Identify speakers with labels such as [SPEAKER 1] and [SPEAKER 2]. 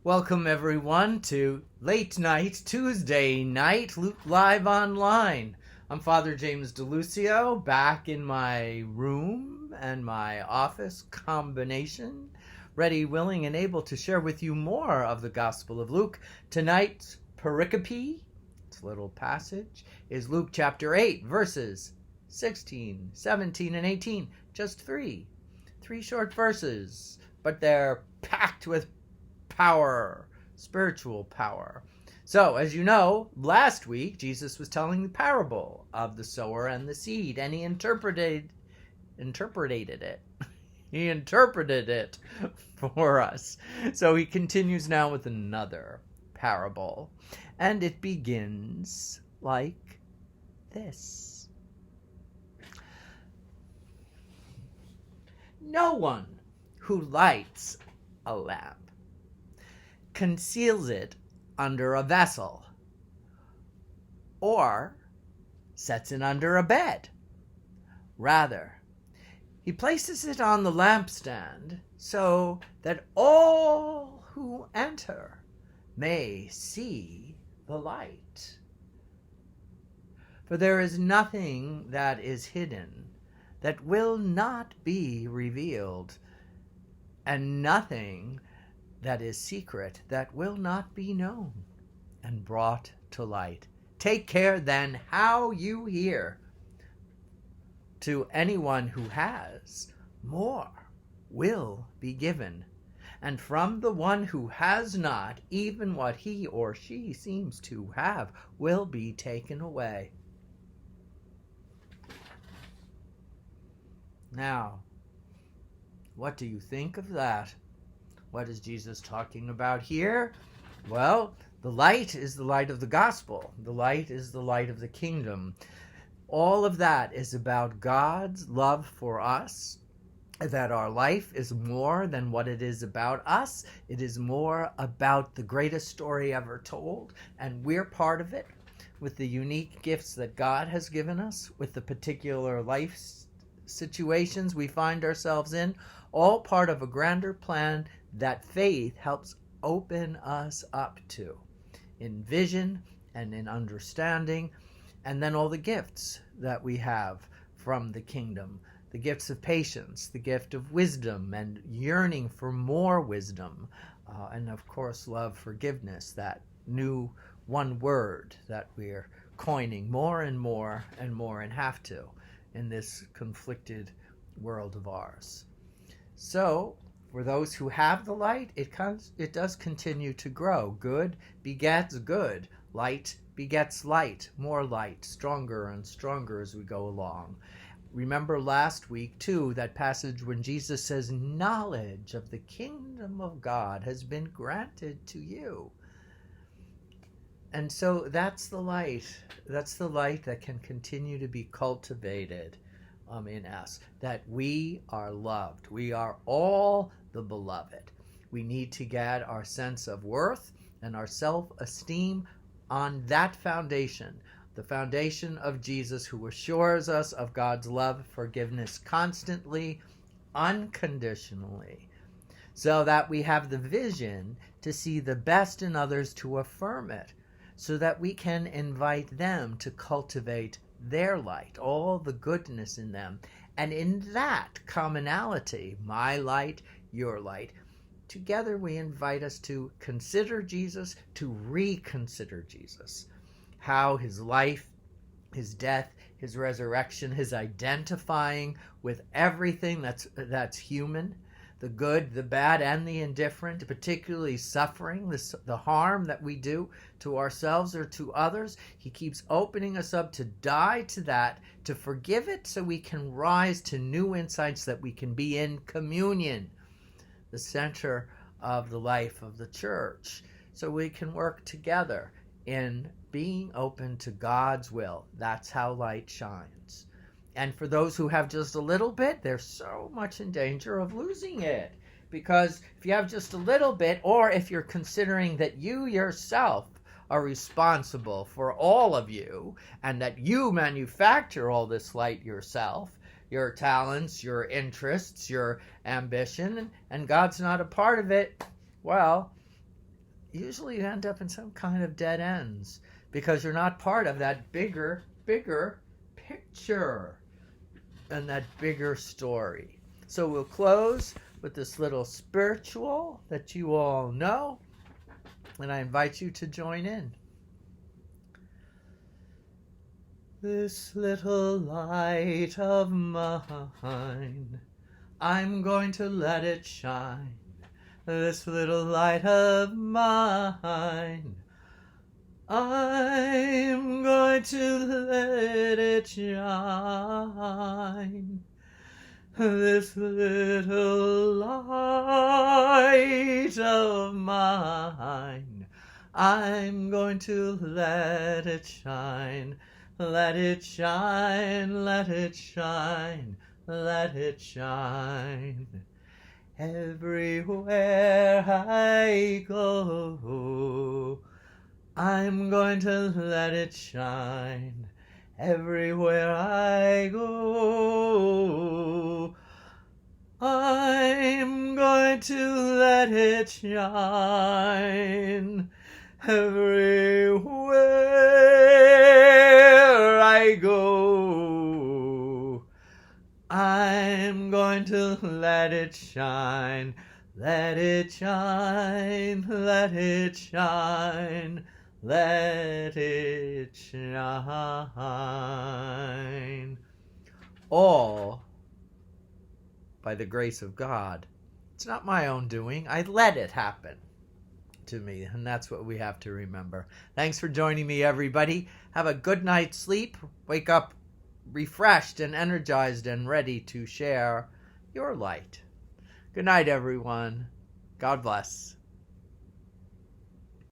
[SPEAKER 1] Welcome everyone to Late Night Tuesday Night Live Online. I'm Father James DeLucio, back in my room and my office combination, ready, willing, and able to share with you more of the Gospel of Luke. Tonight's pericope, its little passage, is Luke chapter 8, verses 16, 17, and 18. Just three short verses, but they're packed with power, spiritual power. So, as you know, last week Jesus was telling the parable of the sower and the seed, and he interpreted it. He interpreted it for us. So he continues now with another parable, and it begins like this. No one who lights a lamp conceals it under a vessel, or sets it under a bed. Rather, he places it on the lampstand so that all who enter may see the light. For there is nothing that is hidden that will not be revealed, and nothing that is secret that will not be known and brought to light. Take care then how you hear. To anyone who has, more will be given, and from the one who has not, even what he or she seems to have will be taken away. Now, what do you think of that? What is Jesus talking about here? Well, the light is the light of the gospel. The light is the light of the kingdom. All of that is about God's love for us, that our life is more than what it is about us. It is more about the greatest story ever told, and we're part of it with the unique gifts that God has given us, with the particular life situations we find ourselves in, all part of a grander plan that faith helps open us up to, in vision and in understanding, and then all the gifts that we have from the kingdom, the gifts of patience, the gift of wisdom and yearning for more wisdom, and of course love, forgiveness, that new one word that we're coining more and more and more, and have to, in this conflicted world of ours. So, for those who have the light, it does continue to grow. Good begets good. Light begets light, more light, stronger and stronger as we go along. Remember last week, too, that passage when Jesus says, knowledge of the kingdom of God has been granted to you. And so that's the light. That's the light that can continue to be cultivated in us, that we are loved. We are all the beloved. We need to get our sense of worth and our self-esteem on that foundation, the foundation of Jesus, who assures us of God's love, forgiveness constantly, unconditionally, so that we have the vision to see the best in others, to affirm it, so that we can invite them to cultivate their light, all the goodness in them. And in that commonality, my light, your light, together we invite us to consider Jesus, to reconsider Jesus, how his life, his death, his resurrection, his identifying with everything that's human, the good, the bad, and the indifferent, particularly suffering, the harm that we do to ourselves or to others. He keeps opening us up to die to that, to forgive it, so we can rise to new insights, that we can be in communion, the center of the life of the church, so we can work together in being open to God's will. That's how light shines. And for those who have just a little bit, they're so much in danger of losing it. Because if you have just a little bit, or if you're considering that you yourself are responsible for all of you, and that you manufacture all this light yourself, your talents, your interests, your ambition, and God's not a part of it, well, usually you end up in some kind of dead ends because you're not part of that bigger picture and that bigger story. So we'll close with this little spiritual that you all know, and I invite you to join in. This little light of mine, I'm going to let it shine. This little light of mine, I'm going to let it shine. This little light of mine, I'm going to let it shine. Let it shine, let it shine, let it shine. Everywhere I go, I'm going to let it shine. Everywhere I go, I'm going to let it shine. Everywhere I go, I'm going to let it shine. Let it shine, let it shine, let it shine. All by the grace of God. It's not my own doing. I let it happen to me, and that's what we have to remember. Thanks for joining me, everybody. Have a good night's sleep. Wake up refreshed and energized and ready to share your light. Good night, everyone. God bless.